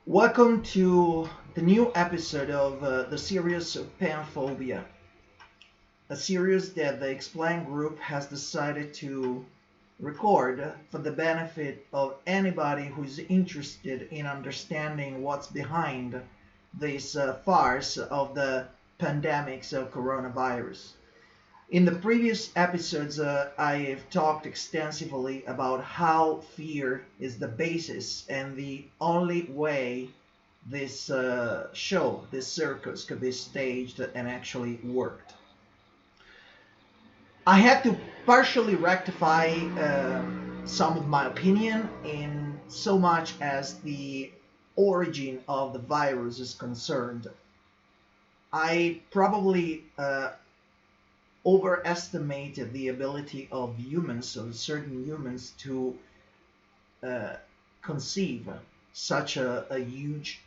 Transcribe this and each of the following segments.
Welcome to the new episode of the series of PANPHOBIA, a series that the Explain group has decided to record for the benefit of anybody who's interested in understanding what's behind this farce of the pandemics of coronavirus. In the previous episodes, I've talked extensively about how fear is the basis and the only way this show, this circus, could be staged and actually worked. I had to partially rectify some of my opinion in so much as the origin of the virus is concerned. I probably overestimated the ability of humans, of certain humans, to uh, conceive such a huge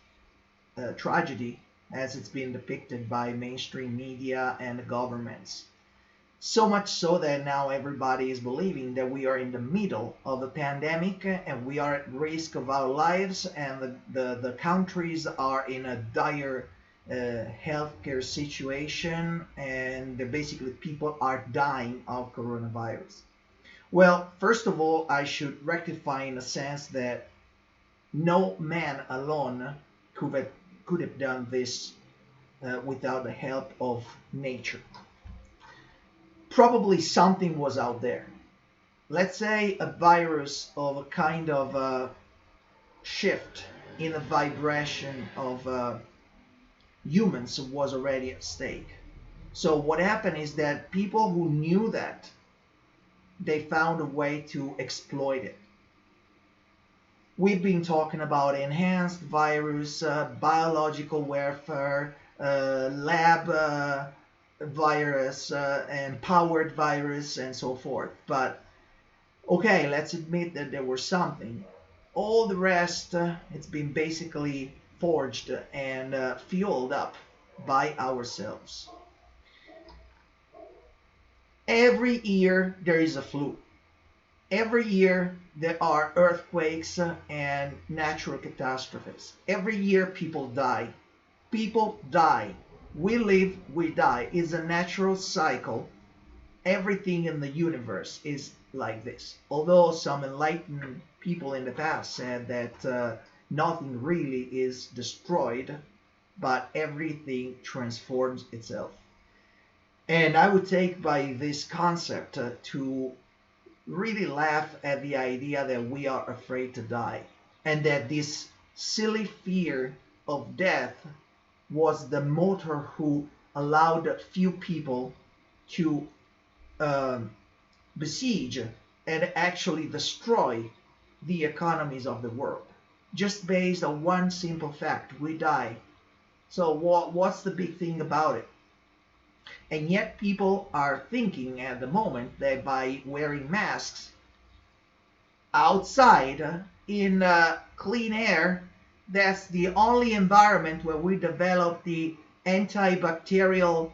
tragedy as it's been depicted by mainstream media and governments. So much so that now everybody is believing that we are in the middle of a pandemic and we are at risk of our lives, and the countries are in a dire healthcare situation, and basically people are dying of coronavirus. Well, first of all, I should rectify in a sense that no man alone could have done this without the help of nature. Probably something was out there. Let's say a virus of a kind of shift in the vibration of humans was already at stake. So what happened is that people who knew that, they found a way to exploit it. We've been talking about enhanced virus, biological warfare, lab virus, and powered virus, and so forth. But okay, let's admit that there was something. All the rest, it's been basically forged and fueled up by ourselves. Every year there is a flu. Every year there are earthquakes and natural catastrophes. Every year people die. People die. We live, we die. It's a natural cycle. Everything in the universe is like this. Although some enlightened people in the past said that nothing really is destroyed, but everything transforms itself. And I would take by this concept to really laugh at the idea that we are afraid to die, and that this silly fear of death was the motor who allowed a few people to besiege and actually destroy the economies of the world, just based on one simple fact: we die. So what's the big thing about it? And yet people are thinking at the moment that by wearing masks outside in clean air, that's the only environment where we develop the antibacterial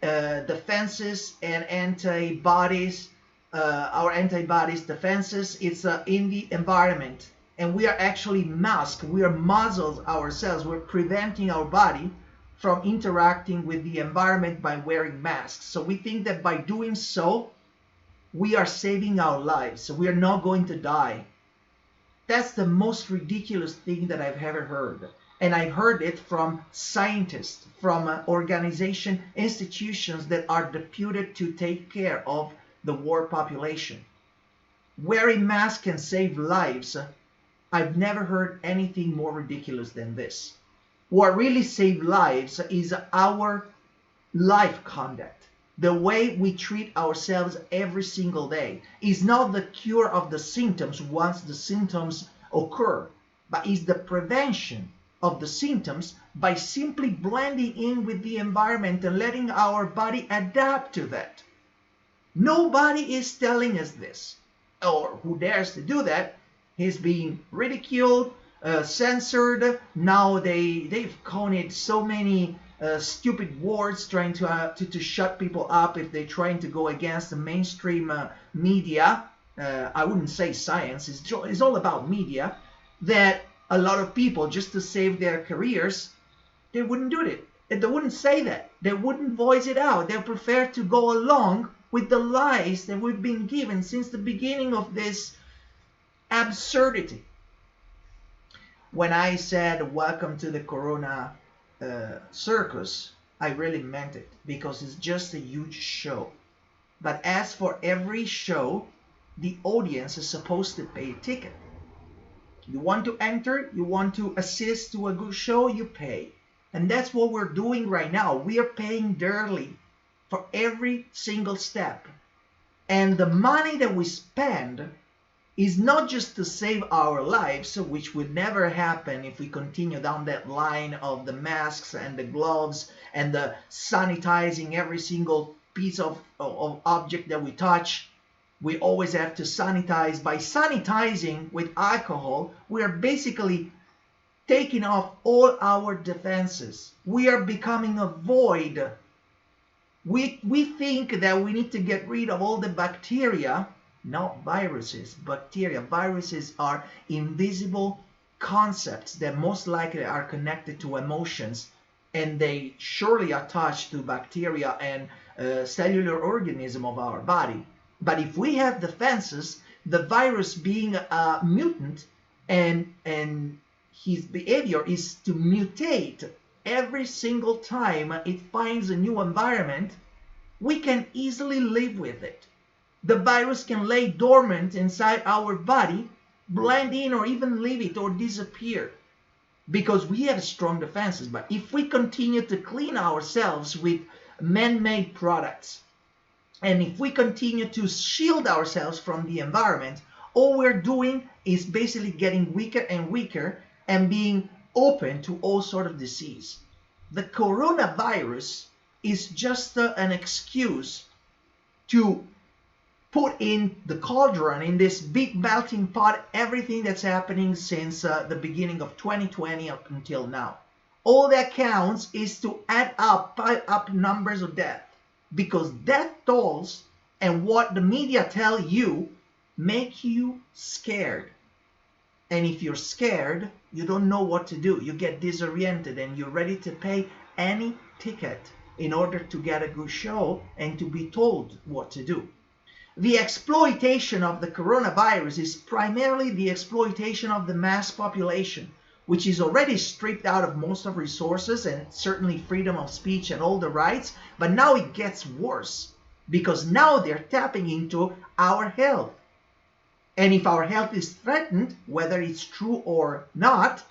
defenses and antibodies, our antibodies defenses. It's in the environment, and we are actually masked. We are muzzled ourselves. We're preventing our body from interacting with the environment by wearing masks. So we think that by doing so, we are saving our lives. So we are not going to die. That's the most ridiculous thing that I've ever heard. And I've heard it from scientists, from organizations, institutions that are deputed to take care of the war population. Wearing masks can save lives. I've never heard anything more ridiculous than this. What really saves lives is our life conduct. The way we treat ourselves every single day is not the cure of the symptoms once the symptoms occur, but is the prevention of the symptoms by simply blending in with the environment and letting our body adapt to that. Nobody is telling us this, or who dares to do that is being ridiculed, censored. Now they've coined so many stupid words trying to shut people up if they're trying to go against the mainstream media. I wouldn't say science. It's all about media. That a lot of people just to save their careers, they wouldn't do it. They wouldn't say that. They wouldn't voice it out. They prefer to go along with the lies that we've been given since the beginning of this absurdity. When I said welcome to the Corona circus, I really meant it, because it's just a huge show. But as for every show, the audience is supposed to pay a ticket. You want to enter, you want to assist to a good show, you pay. And that's what we're doing right now. We are paying dearly for every single step. And the money that we spend is not just to save our lives, which would never happen if we continue down that line of the masks and the gloves and the sanitizing every single piece of object that we touch. We always have to sanitize. By sanitizing with alcohol, we are basically taking off all our defenses. We are becoming a void. We think that we need to get rid of all the bacteria, not viruses, bacteria. Viruses are invisible concepts that most likely are connected to emotions, and they surely attach to bacteria and cellular organism of our body. But if we have defenses, the virus being a mutant and his behavior is to mutate every single time it finds a new environment, we can easily live with it. The virus can lay dormant inside our body, blend in, or even leave it or disappear, because we have strong defenses. But if we continue to clean ourselves with man-made products, and if we continue to shield ourselves from the environment, all we're doing is basically getting weaker and weaker and being open to all sorts of disease. The coronavirus is just an excuse to put in the cauldron, in this big melting pot, everything that's happening since the beginning of 2020 up until now. All that counts is to add up, pile up numbers of death, because death tolls and what the media tell you make you scared. And if you're scared, you don't know what to do. You get disoriented and you're ready to pay any ticket in order to get a good show and to be told what to do. The exploitation of the coronavirus is primarily the exploitation of the mass population, which is already stripped out of most of resources and certainly freedom of speech and all the rights, but now it gets worse, because now they're tapping into our health. And if our health is threatened, whether it's true or not,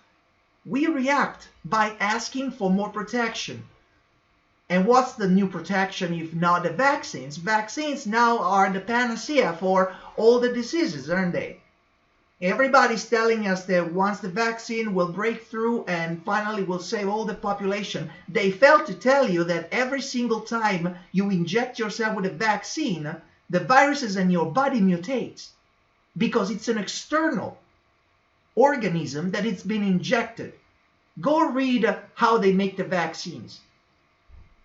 we react by asking for more protection. And what's the new protection if not the vaccines? Vaccines now are the panacea for all the diseases, aren't they? Everybody's telling us that once the vaccine will break through and finally will save all the population. They failed to tell you that every single time you inject yourself with a vaccine, the viruses in your body mutate, because it's an external organism that it's been injected. Go read how they make the vaccines.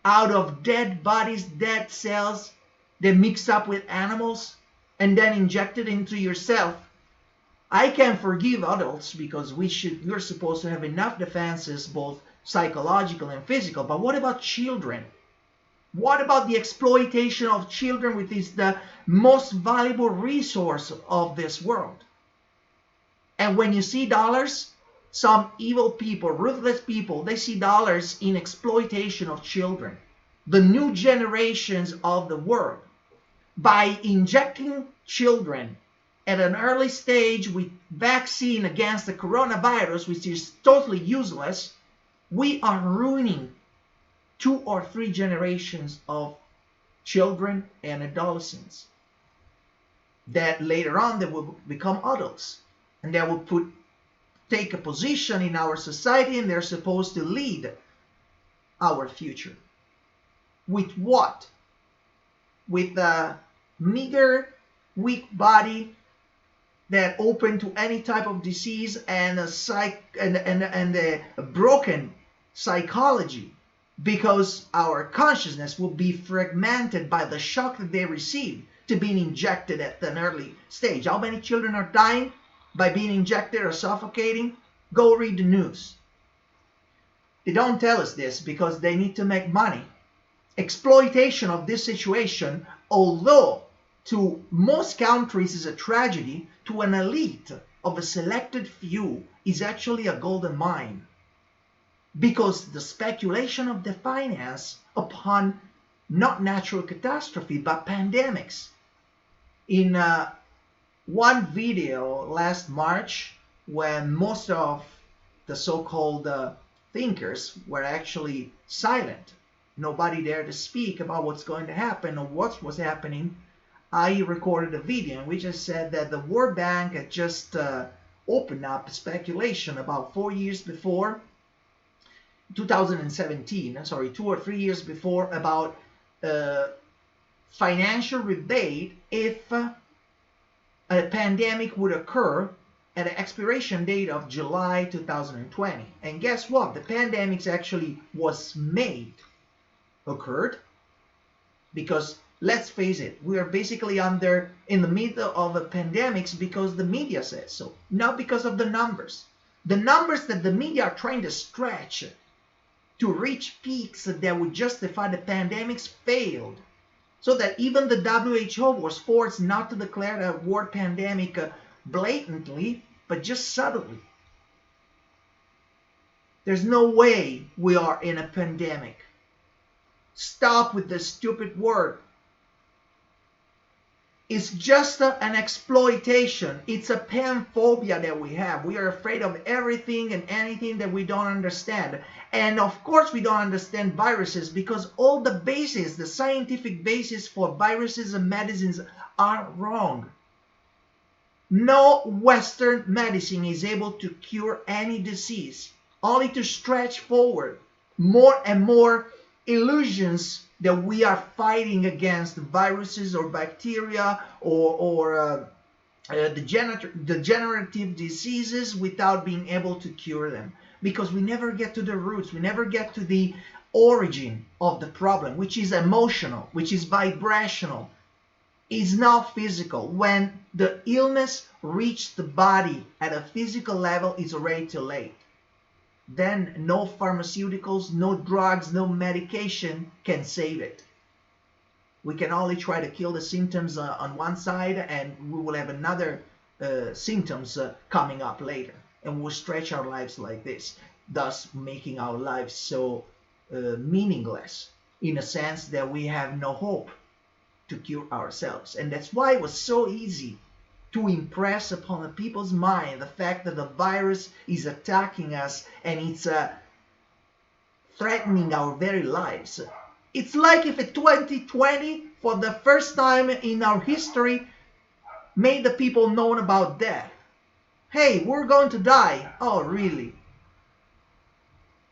Out of dead bodies, dead cells, they mix up with animals and then inject it into yourself. I can forgive adults because we're supposed to have enough defenses, both psychological and physical. But what about children? What about the exploitation of children, which is the most valuable resource of this world? And when you see dollars, some evil people, ruthless people, they see dollars in exploitation of children, the new generations of the world. By injecting children at an early stage with vaccine against the coronavirus, which is totally useless, we are ruining 2 or 3 generations of children and adolescents that later on they will become adults, and they will take a position in our society, and they're supposed to lead our future. With what? With a meager, weak body that open to any type of disease, and a broken psychology, because our consciousness will be fragmented by the shock that they received to being injected at an early stage. How many children are dying by being injected or suffocating? Go read the news. They don't tell us this because they need to make money. Exploitation of this situation, although to most countries is a tragedy, to an elite of a selected few is actually a golden mine. Because the speculation of the finance upon not natural catastrophe but pandemics. In one video last March, when most of the so-called thinkers were actually silent, nobody dared to speak about what's going to happen or what was happening, I recorded a video in which I said that the World Bank had just opened up speculation about 4 years before, 2017, 2 or 3 years before, about financial rebate if a pandemic would occur at an expiration date of July 2020. And guess what? The pandemic actually was occurred, because let's face it, we are basically in the middle of a pandemic because the media says so, not because of the numbers. The numbers that the media are trying to stretch to reach peaks that would justify the pandemics failed, so that even the WHO was forced not to declare a world pandemic blatantly, but just subtly. There's no way we are in a pandemic. Stop with this stupid word. It's just an exploitation. It's a panphobia that we have. We are afraid of everything and anything that we don't understand. And of course we don't understand viruses, because all the bases, the scientific basis for viruses and medicines are wrong. No Western medicine is able to cure any disease, only to stretch forward more and more illusions that we are fighting against viruses or bacteria or degenerative diseases without being able to cure them. Because we never get to the roots, we never get to the origin of the problem, which is emotional, which is vibrational. It's not physical. When the illness reaches the body at a physical level, it's already too late. Then no pharmaceuticals, no drugs, no medication can save it. We can only try to kill the symptoms on one side, and we will have another symptoms coming up later. And we'll stretch our lives like this, thus making our lives so meaningless, in a sense that we have no hope to cure ourselves. And that's why it was so easy to impress upon the people's mind the fact that the virus is attacking us and it's threatening our very lives. It's like if 2020, for the first time in our history, made the people know about death. Hey, we're going to die. Oh, really?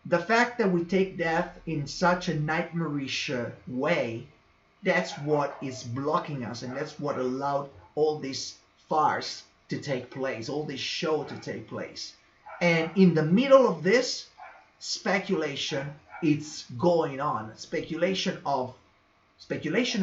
The fact that we take death in such a nightmarish way, that's what is blocking us, and that's what allowed all this farce to take place, all this show to take place. And in the middle of this, speculation, it's going on. Speculation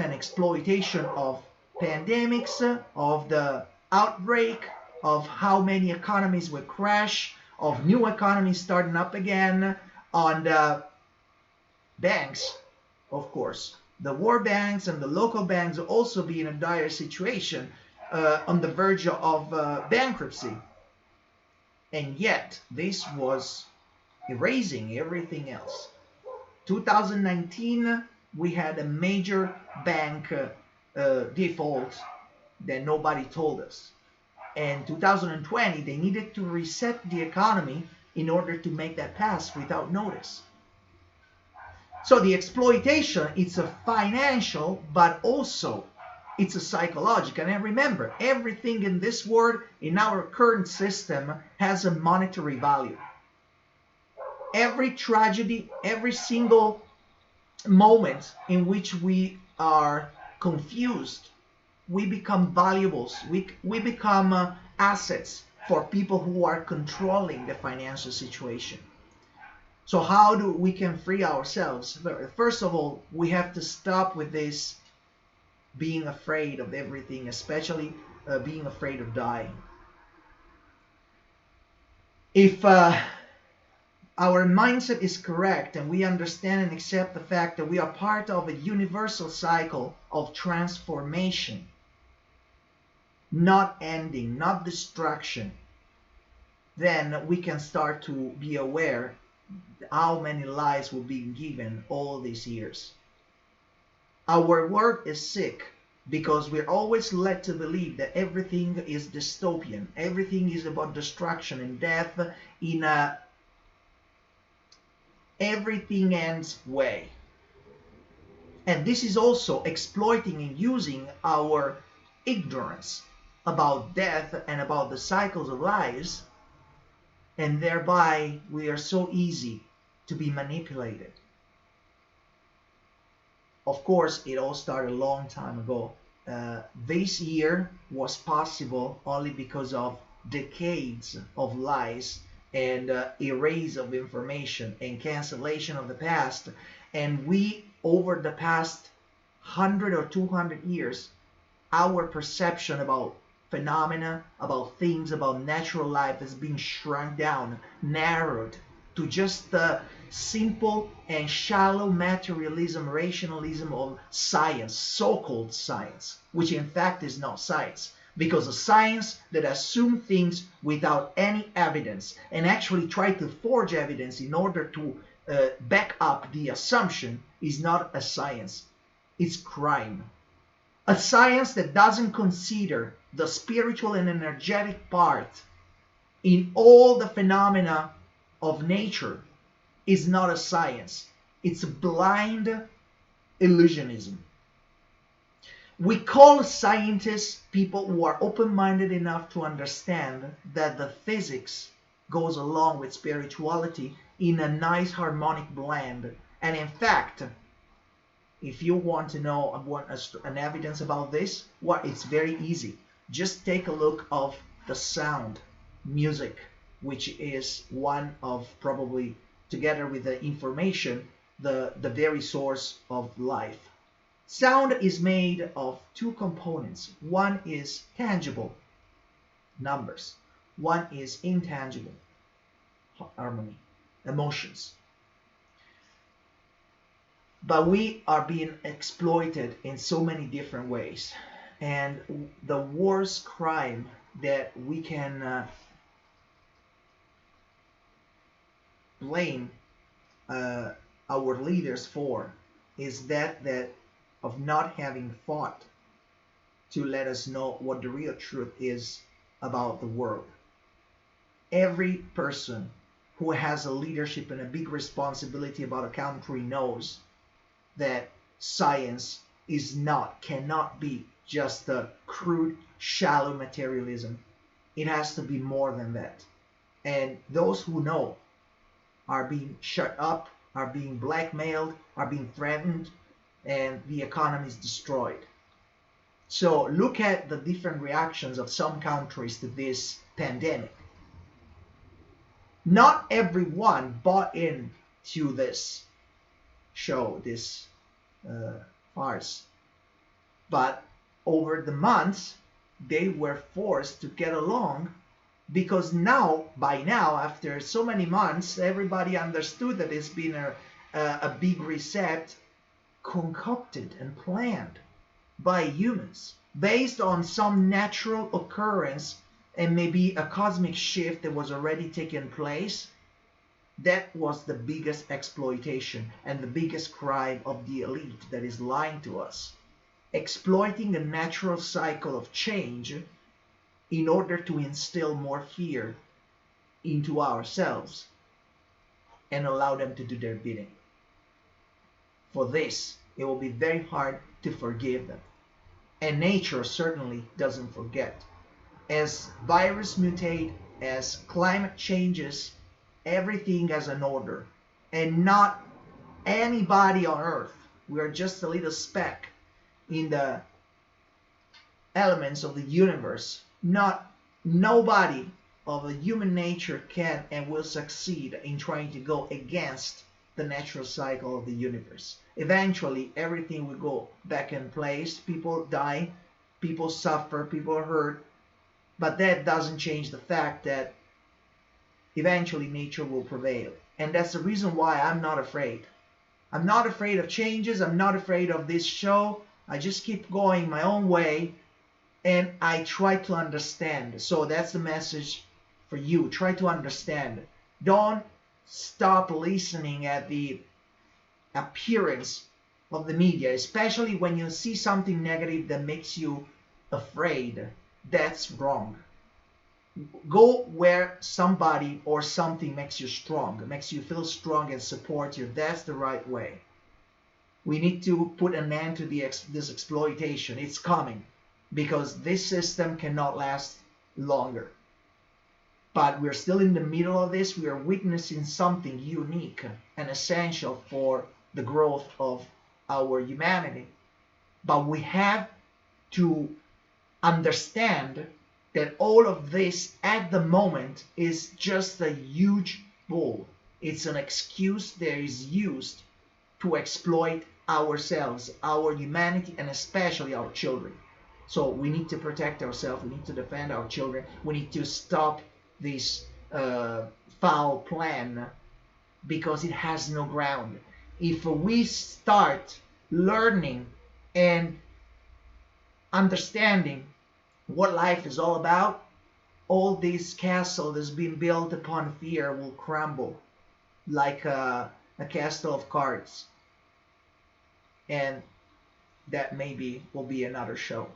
and exploitation of pandemics, of the outbreak, of how many economies will crash, of new economies starting up again, on the banks, of course. The war banks and the local banks will also be in a dire situation, on the verge of bankruptcy. And yet, this was erasing everything else. 2019, we had a major bank default that nobody told us. And 2020, they needed to reset the economy in order to make that pass without notice. So the exploitation, it's a financial, but also it's a psychological. And remember, everything in this world, in our current system, has a monetary value. Every tragedy, every single moment in which we are confused, we become valuables. We become assets for people who are controlling the financial situation. So how do we can free ourselves? First of all, we have to stop with this being afraid of everything, especially being afraid of dying. If our mindset is correct and we understand and accept the fact that we are part of a universal cycle of transformation, not ending, not destruction, then we can start to be aware how many lives we've been given all these years. Our world is sick because we're always led to believe that everything is dystopian, everything is about destruction and death in a everything ends way. And this is also exploiting and using our ignorance about death and about the cycles of lives, and thereby we are so easy to be manipulated. Of course, it all started a long time ago. This year was possible only because of decades of lies and erase of information and cancellation of the past. And we, over the past 100 or 200 years, our perception about phenomena, about things, about natural life has been shrunk down, narrowed to just the simple and shallow materialism, rationalism of science, so-called science, which in fact is not science. Because a science that assumes things without any evidence and actually try to forge evidence in order to back up the assumption is not a science. It's crime. A science that doesn't consider the spiritual and energetic part in all the phenomena of nature is not a science. It's blind illusionism. We call scientists people who are open-minded enough to understand that the physics goes along with spirituality in a nice harmonic blend. And in fact, if you want to know an evidence about this, well, it's very easy. Just take a look of the sound, music, which is one of probably, together with the information, the very source of life. Sound is made of two components. One is tangible, numbers. One is intangible, harmony, emotions. But we are being exploited in so many different ways. And the worst crime that we can blame our leaders for is that of not having thought to let us know what the real truth is about the world. Every person who has a leadership and a big responsibility about a country knows that science cannot be just a crude, shallow materialism. It has to be more than that. And those who know are being shut up, are being blackmailed, are being threatened, and the economy is destroyed. So look at the different reactions of some countries to this pandemic. Not everyone bought into this show, this farce, but over the months they were forced to get along, because by now after so many months everybody understood that it's been a big reset concocted and planned by humans based on some natural occurrence and maybe a cosmic shift that was already taking place. That was the biggest exploitation and the biggest crime of the elite that is lying to us, exploiting the natural cycle of change in order to instill more fear into ourselves and allow them to do their bidding. For this, it will be very hard to forgive them. And nature certainly doesn't forget. As virus mutate, as climate changes, everything has an order. And not anybody on Earth. We are just a little speck in the elements of the universe. Nobody of a human nature can and will succeed in trying to go against the natural cycle of the universe. Eventually, everything will go back in place. People die, people suffer, people are hurt. But that doesn't change the fact that eventually nature will prevail. And that's the reason why I'm not afraid. I'm not afraid of changes. I'm not afraid of this show. I just keep going my own way and I try to understand. So that's the message for you. Try to understand. Don't stop listening at the appearance of the media, especially when you see something negative that makes you afraid. That's wrong. Go where somebody or something makes you strong, makes you feel strong and support you. That's the right way. We need to put an end to this exploitation. It's coming because this system cannot last longer. But we're still in the middle of this. We are witnessing something unique and essential for the growth of our humanity. But we have to understand that all of this at the moment is just a huge bull. It's an excuse that is used to exploit ourselves, our humanity, and especially our children. So we need to protect ourselves. We need to defend our children. We need to stop this foul plan because it has no ground. If we start learning and understanding what life is all about, all this castle that's been built upon fear will crumble like a castle of cards. And that maybe will be another show.